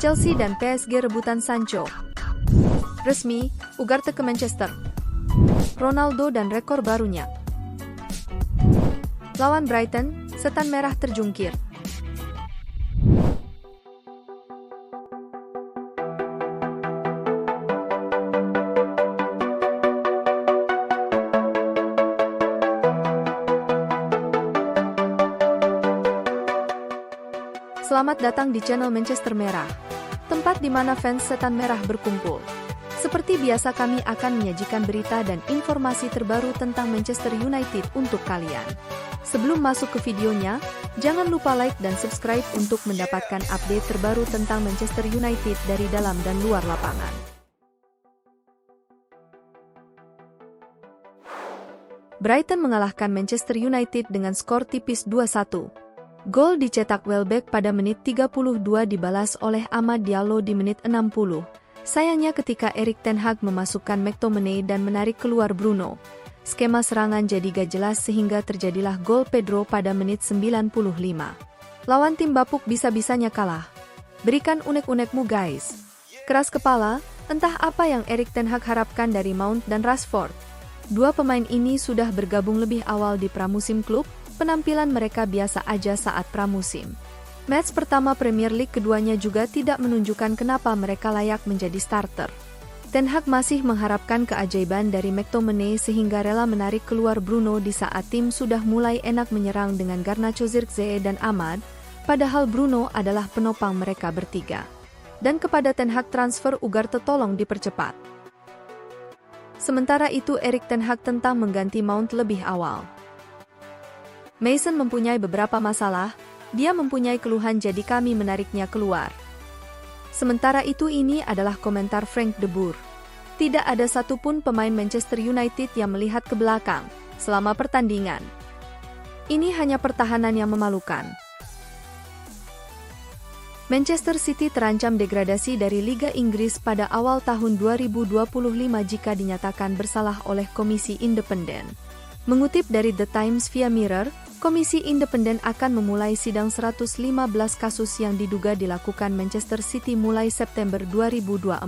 Chelsea dan PSG rebutan Sancho. Resmi, Ugarte ke Manchester. Ronaldo dan rekor barunya. Lawan Brighton, setan merah terjungkir. Selamat datang di channel Manchester Merah, tempat di mana fans setan merah berkumpul. Seperti biasa kami akan menyajikan berita dan informasi terbaru tentang Manchester United untuk kalian. Sebelum masuk ke videonya, jangan lupa like dan subscribe untuk mendapatkan update terbaru tentang Manchester United dari dalam dan luar lapangan. Brighton mengalahkan Manchester United dengan skor tipis 2-1. Gol dicetak Welbeck pada menit 32 dibalas oleh Amad Diallo di menit 60. Sayangnya ketika Erik ten Hag memasukkan McTominay dan menarik keluar Bruno, skema serangan jadi gak jelas sehingga terjadilah gol Pedro pada menit 95. Lawan tim bapuk bisa-bisanya kalah. Berikan unek-unekmu guys. Keras kepala, entah apa yang Erik ten Hag harapkan dari Mount dan Rashford. Dua pemain ini sudah bergabung lebih awal di pramusim klub. Penampilan mereka biasa aja saat pramusim. Match pertama Premier League keduanya juga tidak menunjukkan kenapa mereka layak menjadi starter. Ten Hag masih mengharapkan keajaiban dari McTominay sehingga rela menarik keluar Bruno di saat tim sudah mulai enak menyerang dengan Garnacho, Zirkzee dan Amad, padahal Bruno adalah penopang mereka bertiga. Dan kepada Ten Hag transfer Ugarte tolong dipercepat. Sementara itu Erik ten Hag tentang mengganti Mount lebih awal. Mason mempunyai beberapa masalah, dia mempunyai keluhan jadi kami menariknya keluar. Sementara itu ini adalah komentar Frank de Boer. Tidak ada satupun pemain Manchester United yang melihat ke belakang selama pertandingan. Ini hanya pertahanan yang memalukan. Manchester City terancam degradasi dari Liga Inggris pada awal tahun 2025 jika dinyatakan bersalah oleh Komisi Independen. Mengutip dari The Times via Mirror, Komisi Independen akan memulai sidang 115 kasus yang diduga dilakukan Manchester City mulai September 2024.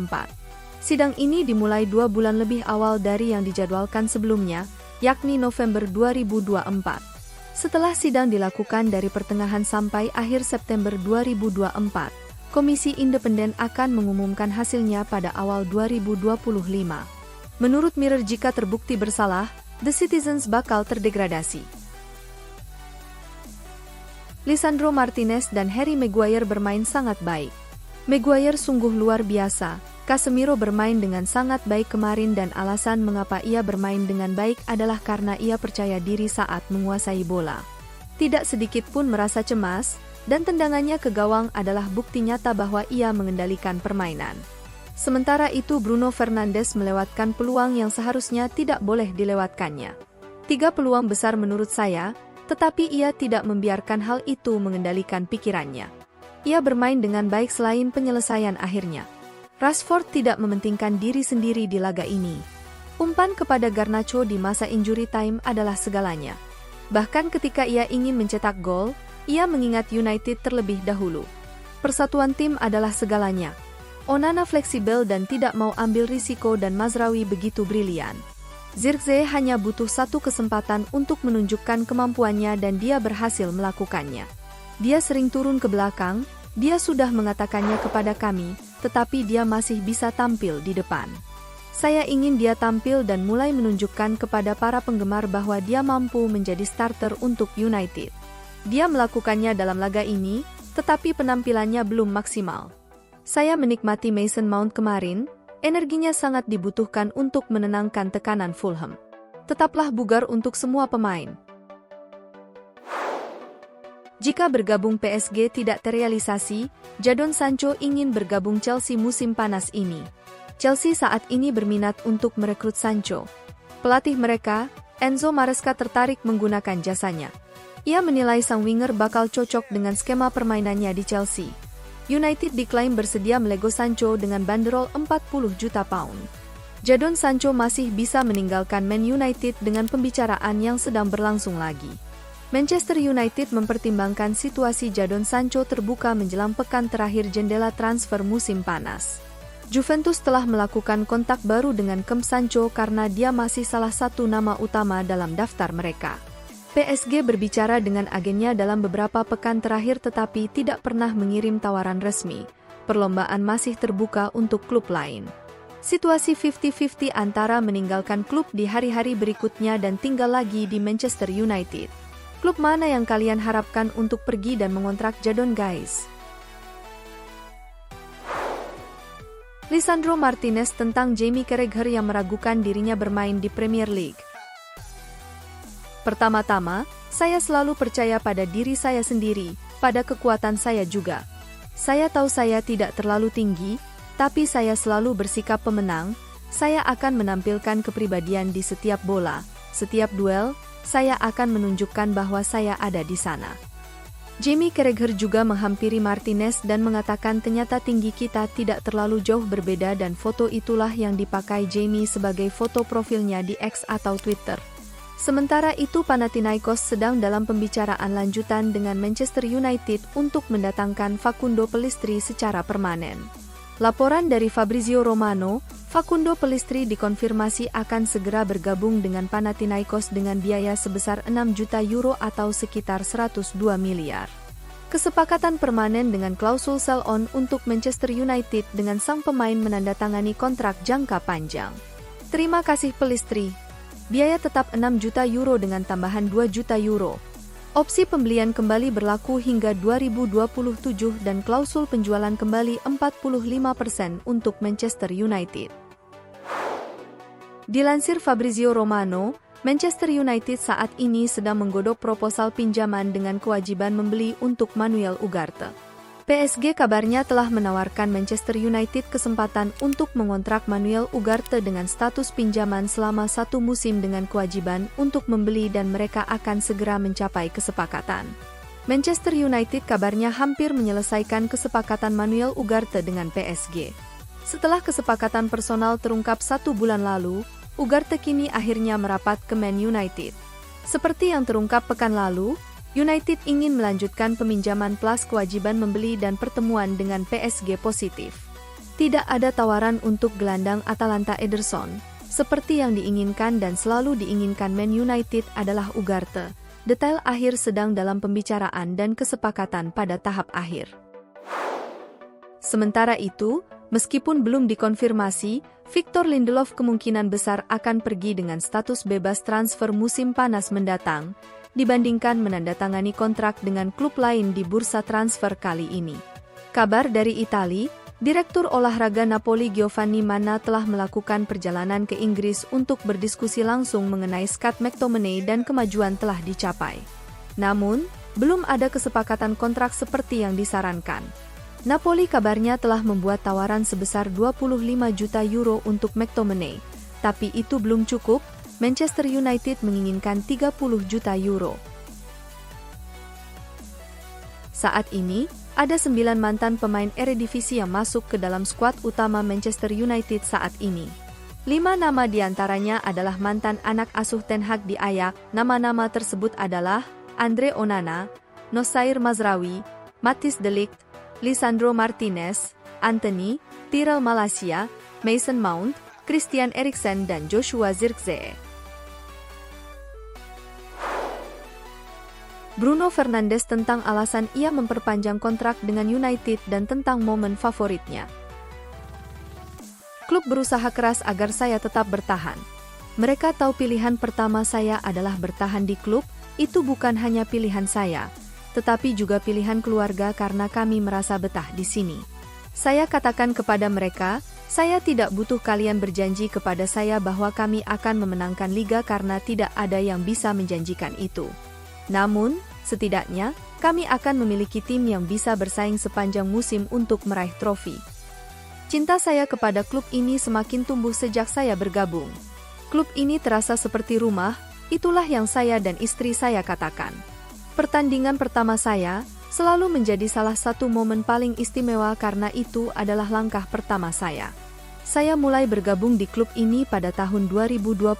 Sidang ini dimulai 2 bulan lebih awal dari yang dijadwalkan sebelumnya, yakni November 2024. Setelah sidang dilakukan dari pertengahan sampai akhir September 2024, Komisi Independen akan mengumumkan hasilnya pada awal 2025. Menurut Mirror, jika terbukti bersalah, The Citizens bakal terdegradasi. Lisandro Martinez dan Harry Maguire bermain sangat baik. Maguire sungguh luar biasa. Casemiro bermain dengan sangat baik kemarin dan alasan mengapa ia bermain dengan baik adalah karena ia percaya diri saat menguasai bola. Tidak sedikit pun merasa cemas, dan tendangannya ke gawang adalah bukti nyata bahwa ia mengendalikan permainan. Sementara itu Bruno Fernandes melewatkan peluang yang seharusnya tidak boleh dilewatkannya. 3 peluang besar menurut saya, tetapi ia tidak membiarkan hal itu mengendalikan pikirannya. Ia bermain dengan baik selain penyelesaian akhirnya. Rashford tidak mementingkan diri sendiri di laga ini. Umpan kepada Garnacho di masa injury time adalah segalanya. Bahkan ketika ia ingin mencetak gol, ia mengingat United terlebih dahulu. Persatuan tim adalah segalanya. Onana fleksibel dan tidak mau ambil risiko dan Mazraoui begitu brilian. Zirkzee hanya butuh satu kesempatan untuk menunjukkan kemampuannya dan dia berhasil melakukannya. Dia sering turun ke belakang, dia sudah mengatakannya kepada kami, tetapi dia masih bisa tampil di depan. Saya ingin dia tampil dan mulai menunjukkan kepada para penggemar bahwa dia mampu menjadi starter untuk United. Dia melakukannya dalam laga ini, tetapi penampilannya belum maksimal. Saya menikmati Mason Mount kemarin, energinya sangat dibutuhkan untuk menenangkan tekanan Fulham. Tetaplah bugar untuk semua pemain. Jika bergabung PSG tidak terrealisasi, Jadon Sancho ingin bergabung Chelsea musim panas ini. Chelsea saat ini berminat untuk merekrut Sancho. Pelatih mereka, Enzo Maresca tertarik menggunakan jasanya. Ia menilai sang winger bakal cocok dengan skema permainannya di Chelsea. United diklaim bersedia melego Sancho dengan banderol 40 juta pound. Jadon Sancho masih bisa meninggalkan Man United dengan pembicaraan yang sedang berlangsung lagi. Manchester United mempertimbangkan situasi Jadon Sancho terbuka menjelang pekan terakhir jendela transfer musim panas. Juventus telah melakukan kontak baru dengan Sancho karena dia masih salah satu nama utama dalam daftar mereka. PSG berbicara dengan agennya dalam beberapa pekan terakhir tetapi tidak pernah mengirim tawaran resmi. Perlombaan masih terbuka untuk klub lain. Situasi 50-50 antara meninggalkan klub di hari-hari berikutnya dan tinggal lagi di Manchester United. Klub mana yang kalian harapkan untuk pergi dan mengontrak Jadon, guys? Lisandro Martinez tentang Jamie Carragher yang meragukan dirinya bermain di Premier League. Pertama-tama, saya selalu percaya pada diri saya sendiri, pada kekuatan saya juga. Saya tahu saya tidak terlalu tinggi, tapi saya selalu bersikap pemenang. Saya akan menampilkan kepribadian di setiap bola, setiap duel. Saya akan menunjukkan bahwa saya ada di sana. Jamie Carragher juga menghampiri Martinez dan mengatakan ternyata tinggi kita tidak terlalu jauh berbeda dan foto itulah yang dipakai Jamie sebagai foto profilnya di X atau Twitter. Sementara itu Panathinaikos sedang dalam pembicaraan lanjutan dengan Manchester United untuk mendatangkan Facundo Pellistri secara permanen. Laporan dari Fabrizio Romano, Facundo Pellistri dikonfirmasi akan segera bergabung dengan Panathinaikos dengan biaya sebesar 6 juta euro atau sekitar 102 miliar. Kesepakatan permanen dengan klausul sell-on untuk Manchester United dengan sang pemain menandatangani kontrak jangka panjang. Terima kasih Pellistri. Biaya tetap 6 juta euro dengan tambahan 2 juta euro. Opsi pembelian kembali berlaku hingga 2027 dan klausul penjualan kembali 45% untuk Manchester United. Dilansir Fabrizio Romano, Manchester United saat ini sedang menggodok proposal pinjaman dengan kewajiban membeli untuk Manuel Ugarte. PSG kabarnya telah menawarkan Manchester United kesempatan untuk mengontrak Manuel Ugarte dengan status pinjaman selama 1 musim dengan kewajiban untuk membeli dan mereka akan segera mencapai kesepakatan. Manchester United kabarnya hampir menyelesaikan kesepakatan Manuel Ugarte dengan PSG. Setelah kesepakatan personal terungkap 1 bulan lalu, Ugarte kini akhirnya merapat ke Man United. Seperti yang terungkap pekan lalu, United ingin melanjutkan peminjaman plus kewajiban membeli dan pertemuan dengan PSG positif. Tidak ada tawaran untuk gelandang Atalanta Ederson, seperti yang diinginkan dan selalu diinginkan Man United adalah Ugarte. Detail akhir sedang dalam pembicaraan dan kesepakatan pada tahap akhir. Sementara itu, meskipun belum dikonfirmasi, Victor Lindelof kemungkinan besar akan pergi dengan status bebas transfer musim panas mendatang, dibandingkan menandatangani kontrak dengan klub lain di bursa transfer kali ini. Kabar dari Italia, Direktur Olahraga Napoli Giovanni Manna telah melakukan perjalanan ke Inggris untuk berdiskusi langsung mengenai Scott McTominay dan kemajuan telah dicapai. Namun, belum ada kesepakatan kontrak seperti yang disarankan. Napoli kabarnya telah membuat tawaran sebesar 25 juta euro untuk McTominay, tapi itu belum cukup. Manchester United menginginkan 30 juta euro. Saat ini, ada 9 mantan pemain Eredivisie yang masuk ke dalam skuad utama Manchester United saat ini. 5 nama diantaranya adalah mantan anak asuh Ten Hag di Ajax. Nama-nama tersebut adalah Andre Onana, Nosair Mazraoui, Matthijs de Ligt, Lisandro Martinez, Antony, Tyrell Malacia, Mason Mount, Christian Eriksen dan Joshua Zirkzee. Bruno Fernandes tentang alasan ia memperpanjang kontrak dengan United dan tentang momen favoritnya. Klub berusaha keras agar saya tetap bertahan. Mereka tahu pilihan pertama saya adalah bertahan di klub, itu bukan hanya pilihan saya, tetapi juga pilihan keluarga karena kami merasa betah di sini. Saya katakan kepada mereka, saya tidak butuh kalian berjanji kepada saya bahwa kami akan memenangkan liga karena tidak ada yang bisa menjanjikan itu. Namun, setidaknya, kami akan memiliki tim yang bisa bersaing sepanjang musim untuk meraih trofi. Cinta saya kepada klub ini semakin tumbuh sejak saya bergabung. Klub ini terasa seperti rumah, itulah yang saya dan istri saya katakan. Pertandingan pertama saya selalu menjadi salah satu momen paling istimewa karena itu adalah langkah pertama saya. Saya mulai bergabung di klub ini pada tahun 2020,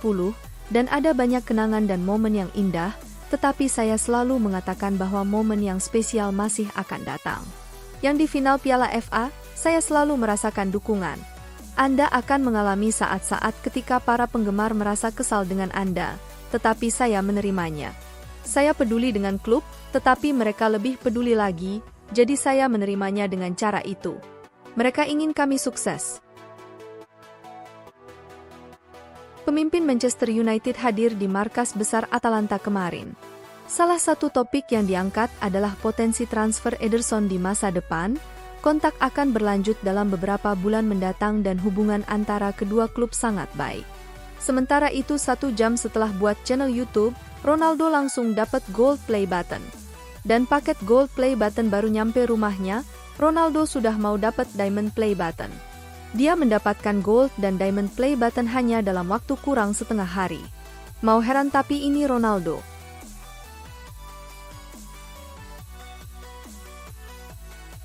dan ada banyak kenangan dan momen yang indah, tetapi saya selalu mengatakan bahwa momen yang spesial masih akan datang. Yang di final Piala FA, saya selalu merasakan dukungan. Anda akan mengalami saat-saat ketika para penggemar merasa kesal dengan Anda, tetapi saya menerimanya. Saya peduli dengan klub, tetapi mereka lebih peduli lagi, jadi saya menerimanya dengan cara itu. Mereka ingin kami sukses. Pemimpin Manchester United hadir di markas besar Atalanta kemarin. Salah satu topik yang diangkat adalah potensi transfer Ederson di masa depan. Kontak akan berlanjut dalam beberapa bulan mendatang dan hubungan antara kedua klub sangat baik. Sementara itu 1 jam setelah buat channel YouTube, Ronaldo langsung dapat Gold Play Button. Dan paket Gold Play Button baru nyampe rumahnya, Ronaldo sudah mau dapat Diamond Play Button. Dia mendapatkan Gold dan Diamond Play Button hanya dalam waktu kurang setengah hari. Mau heran tapi ini Ronaldo.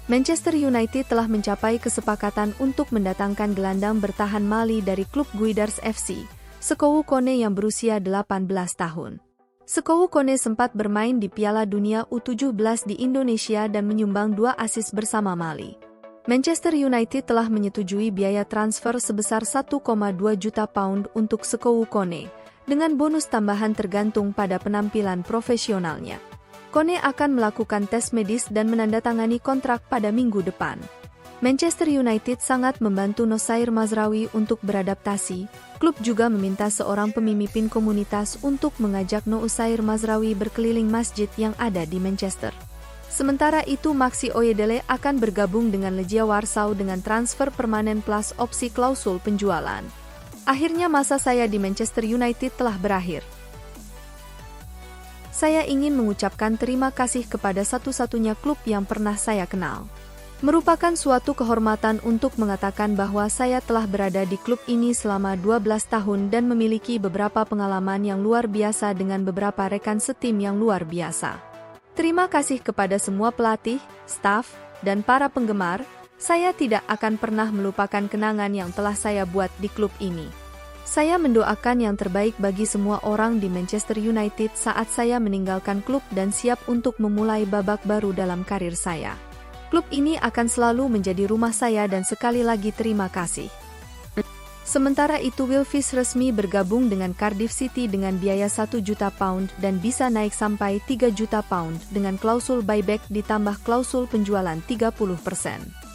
Manchester United telah mencapai kesepakatan untuk mendatangkan gelandang bertahan Mali dari klub Guidars FC, Sekou Kone yang berusia 18 tahun. Sekou Kone sempat bermain di Piala Dunia U17 di Indonesia dan menyumbang 2 assist bersama Mali. Manchester United telah menyetujui biaya transfer sebesar 1,2 juta pound untuk Sekou Kone, dengan bonus tambahan tergantung pada penampilan profesionalnya. Kone akan melakukan tes medis dan menandatangani kontrak pada minggu depan. Manchester United sangat membantu Nosair Mazraoui untuk beradaptasi. Klub juga meminta seorang pemimpin komunitas untuk mengajak Nosair Mazraoui berkeliling masjid yang ada di Manchester. Sementara itu Maxi Oyedele akan bergabung dengan Legia Warsaw dengan transfer permanen plus opsi klausul penjualan. Akhirnya masa saya di Manchester United telah berakhir. Saya ingin mengucapkan terima kasih kepada satu-satunya klub yang pernah saya kenal. Merupakan suatu kehormatan untuk mengatakan bahwa saya telah berada di klub ini selama 12 tahun dan memiliki beberapa pengalaman yang luar biasa dengan beberapa rekan setim yang luar biasa. Terima kasih kepada semua pelatih, staf, dan para penggemar. Saya tidak akan pernah melupakan kenangan yang telah saya buat di klub ini. Saya mendoakan yang terbaik bagi semua orang di Manchester United saat saya meninggalkan klub dan siap untuk memulai babak baru dalam karir saya. Klub ini akan selalu menjadi rumah saya dan sekali lagi terima kasih. Sementara itu Wilfis resmi bergabung dengan Cardiff City dengan biaya 1 juta pound dan bisa naik sampai 3 juta pound dengan klausul buyback ditambah klausul penjualan 30%.